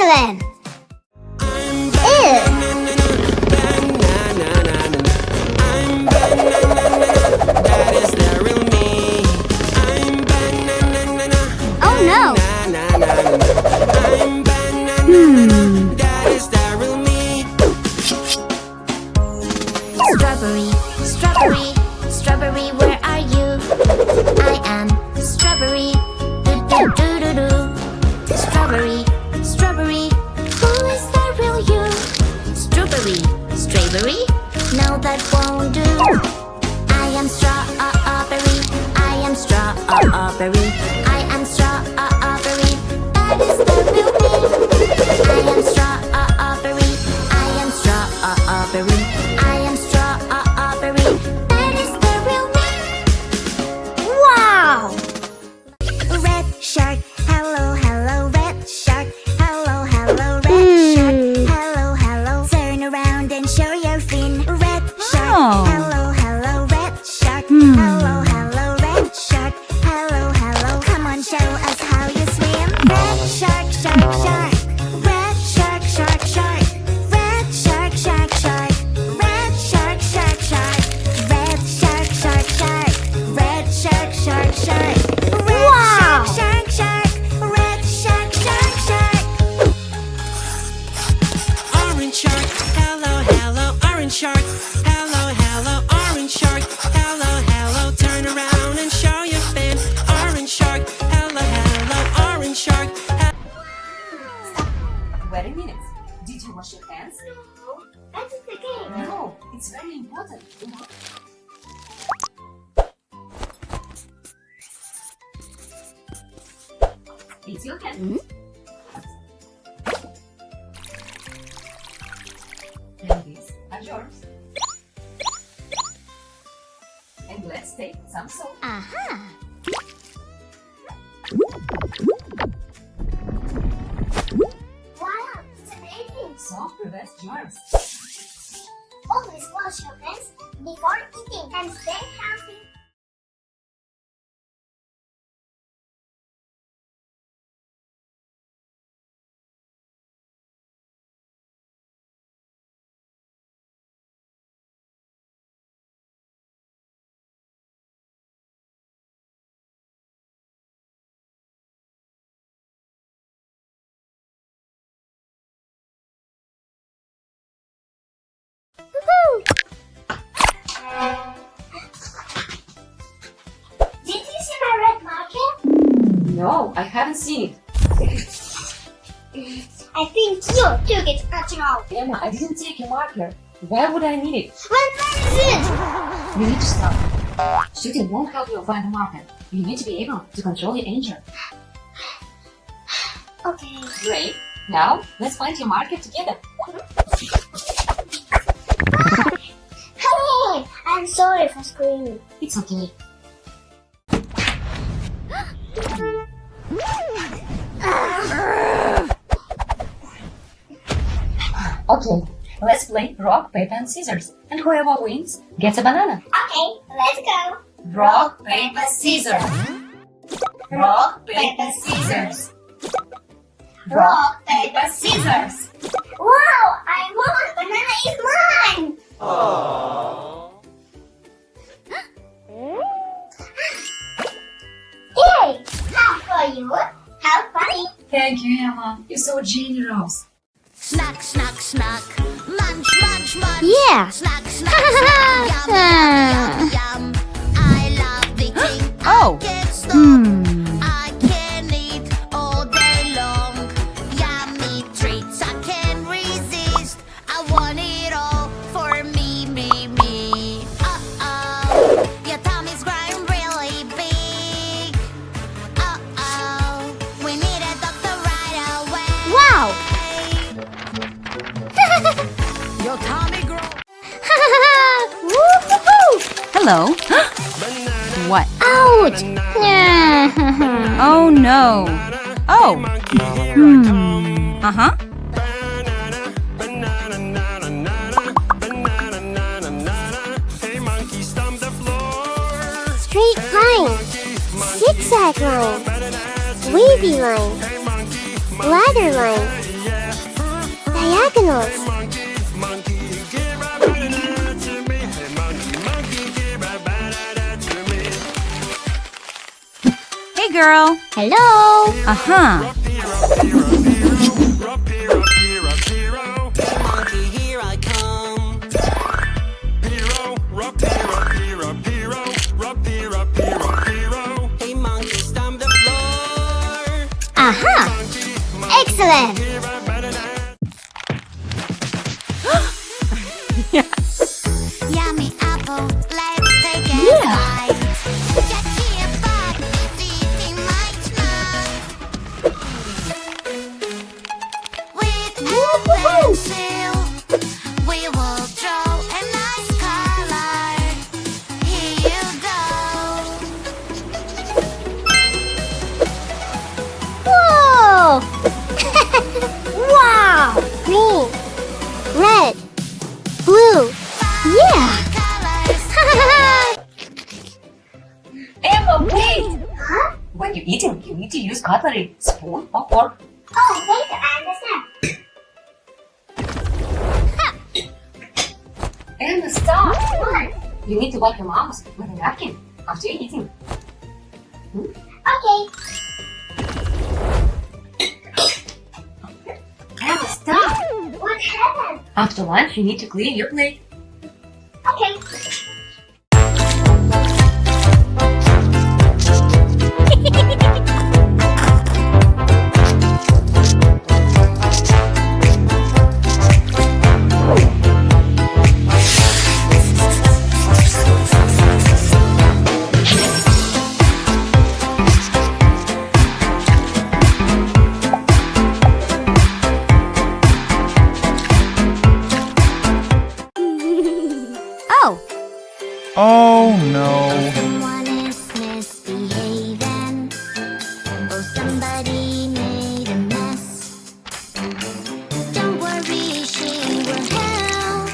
Excellent! Ew! Oh no! Strawberry, strawberry, strawberry, where are you? I am strawberry. Do do do do do. Strawberry, strawberry, who is the real you? Strawberry, strawberry, no that won't do. I am strawberry, I am strawberry, I am strawberry, that is the real me. I am strawberry, I am strawberry, I am strawberry, that is the real me. Wow! Red shark, hello, hello, red shark, hello, hello, red shark, hello, hello, turn around and show your fin. Red shark, Oh. hello, hello, red shark, hello, hello, red shark, hello, hello, come on, show us how you swim. Red shark, shark, shark, red shark, shark, shark, red shark, shark, shark, red shark, shark, shark, red shark, shark, shark, red shark, shark, shark. Wow! Shark, shark, red shark, shark, shark. Orange shark, hello, hello, orange shark, hello, hello, orange shark, hello, hello, turn around and show your fin. Orange shark, hello, hello, orange shark. Wait a minute. Did you wash your hands? That's the game. No, it's very important. It's your hand. And these are yours. And let's take some soap. Aha. Wow, it's amazing. Soap prevents germs. Always wash your hands before eating and stay healthy. Did you see my red marker? No, I haven't seen it. I think you took it after all. Emma, I didn't take a marker. Why would I need it? Where is it? You need to stop. Shooting won't help you find the marker. You need to be able to control your engine. Okay. Great. Now, let's find your marker together. Hey, I'm sorry for screaming. It's okay. Okay, let's play rock, paper, and scissors. And whoever wins gets a banana. Okay, let's go. Rock, paper, scissors. Rock, paper, scissors. Rock, paper, scissors. Wow, I won! Banana is mine! Yay! How for you? How funny! Thank you, Emma. You're so generous. Snack, snack, snack. Munch, munch, munch. Yeah! Snack, snack, snack. Yum, yum, yum, yum. I love the thing. Oh. I can't stop. I can eat all day long. Yummy treats I can't resist. I want it all for me, me, me. Uh-oh. Your tummy's growing really big. Uh-oh. We need a doctor right away. Wow! Your tummy grows. Woo-hoo-hoo! Hello. What? Ouch! Oh no. Oh. Uh-huh. Straight line, zigzag line, wavy line, ladder line, diagonals. Hey, girl. Hello. Uh-huh. Monkey, here I come. Hey, monkey, stomp the floor. Aha. Excellent. Yummy apple, let's take a bite. Check here, but it's eating my snack. With a pencil, we will draw a nice color. Here you go. Whoa. Wow. Green. Red. Blue. Yeah. Colors. Emma, wait! When you're eating, you need to use cutlery, spoon or fork. Oh, later, I understand. Emma, stop! You need to wipe your mouth with a napkin after eating. Okay. Emma, stop! What happened? After lunch, you need to clean your plate. Okay. Oh. Oh no. Someone is misbehaving. Oh, somebody made a mess. Don't worry, she will help.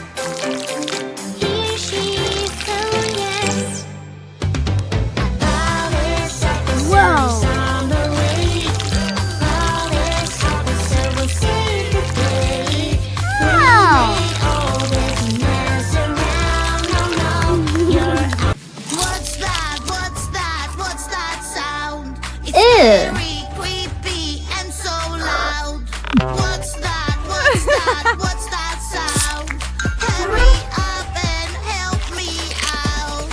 Here she is, oh yes. All this officer is on the way. All this officer will save the day. Wow. All this mess around, no, no, you're out. What's that? What's that? What's that sound? It's Ew. very creepy and so loud. What's that? What's that? What's that sound? Hurry up and help me out.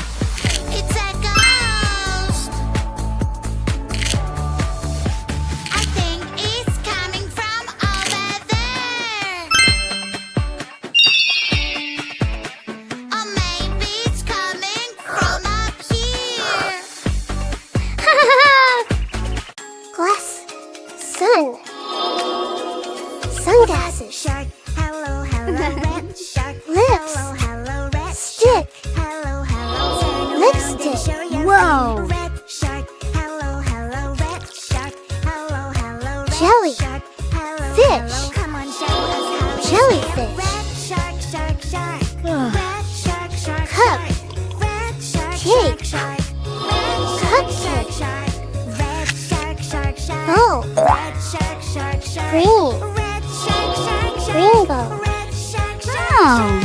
It's a ghost. I think it's coming from over there. Or maybe it's coming from up here. Glass. Sun. Sunglasses. Shark, hello, hello, red shark. Lips. Hello, hello, red Stick. Hello, hello, turn around Lipstick. and show your Whoa. feet. Red shark, hello, hello, red shark. Hello, hello, red Jelly. shark. Hello, Fish. hello, come on, show us how you Jellyfish. feel. Red shark, shark, shark. Ugh. Red shark, shark, Cup. shark. Red shark, Cake. shark, shark. Red shark, shark, Cupcake. shark. Red shark, shark, shark. Oh. Red shark, shark, shark. Green. Red shark, shark, shark. Rainbow. Red shark, shark, Oh. shark.